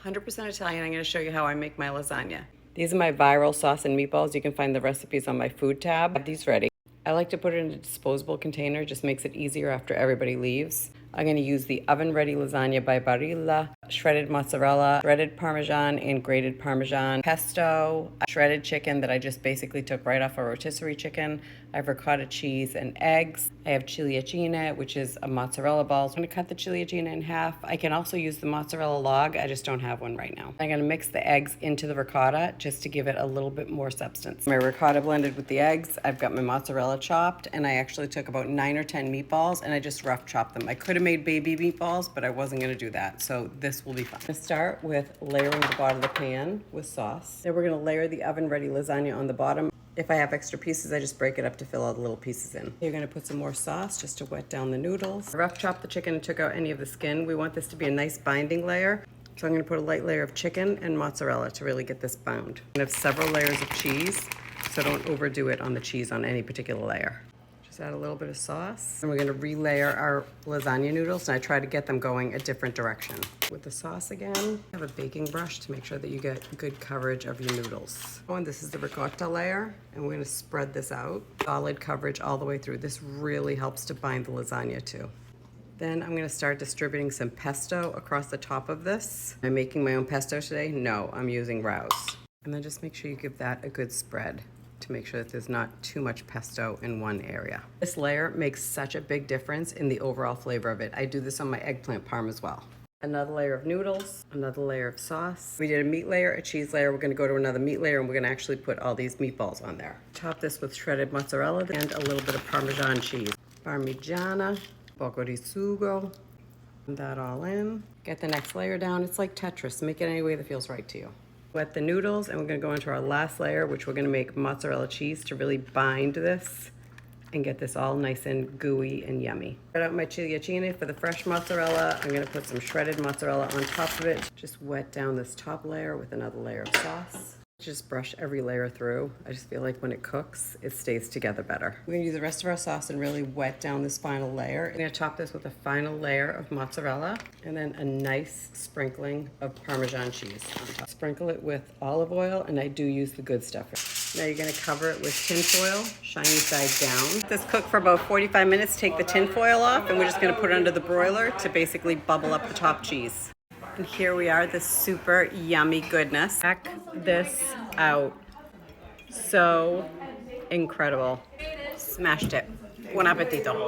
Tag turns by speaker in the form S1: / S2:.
S1: 100% Italian. I'm going to show you how I make my lasagna. These are my viral sauce and meatballs. You can find the recipes on my food tab. I have these ready. I like to put it in a disposable container, just makes it easier after everybody leaves. I'm going to use the oven-ready lasagna by Barilla, shredded mozzarella, shredded Parmesan and grated Parmesan, pesto, shredded chicken that I just basically took right off a rotisserie chicken. I have ricotta cheese and eggs. I have ciliegina, which is a mozzarella ball. So I'm going to cut the ciliegina in half. I can also use the mozzarella log. I just don't have one right now. I'm going to mix the eggs into the ricotta just to give it a little bit more substance. My ricotta blended with the eggs. I've got my mozzarella chopped, and I actually took about 9 or 10 meatballs and I just rough chopped them. I could have made baby meatballs, but I wasn't going to do that. So this will be fun. I'm going to start with layering the bottom of the pan with sauce. Then we're going to layer the oven-ready lasagna on the bottom. If I have extra pieces, I just break it up to fill all the little pieces in. You're going to put some more sauce just to wet down the noodles. I rough chopped the chicken and took out any of the skin. We want this to be a nice binding layer. So I'm going to put a light layer of chicken and mozzarella to really get this bound. I have several layers of cheese, so don't overdo it on the cheese on any particular layer. Just add a little bit of sauce. And we're going to relayer our lasagna noodles, and I try to get them going a different direction. With the sauce again, have a baking brush to make sure that you get good coverage of your noodles. Oh, and this is the ricotta layer, and we're going to spread this out. Solid coverage all the way through. This really helps to bind the lasagna too. Then I'm going to start distributing some pesto across the top of this. Am I making my own pesto today? No, I'm using Rouse. And then just make sure you give that a good spread to make sure that there's not too much pesto in one area. This layer makes such a big difference in the overall flavor of it. I do this on my eggplant parm as well. Another layer of noodles, another layer of sauce. We did a meat layer, a cheese layer. We're going to go to another meat layer, and we're going to actually put all these meatballs on there. Top this with shredded mozzarella and a little bit of Parmesan cheese. Parmigiana, poco di sugo. Put that all in. Get the next layer down. It's like Tetris. Make it any way that feels right to you. Wet the noodles, and we're going to go into our last layer, which we're going to make mozzarella cheese to really bind this and get this all nice and gooey and yummy. Spread out my ciliegina for the fresh mozzarella. I'm going to put some shredded mozzarella on top of it. Just wet down this top layer with another layer of sauce. Just brush every layer through. I just feel like when it cooks, it stays together better. We're gonna use the rest of our sauce and really wet down this final layer. I'm gonna top this with a final layer of mozzarella and then a nice sprinkling of Parmesan cheese on top. Sprinkle it with olive oil, and I do use the good stuff. Now you're gonna cover it with tin foil, shiny side down. Let this cook for about 45 minutes, take the tin foil off, and we're just gonna put it under the broiler to basically bubble up the top cheese. And here we are, this super yummy goodness. Check this out. So incredible. Smashed it. Buon appetito.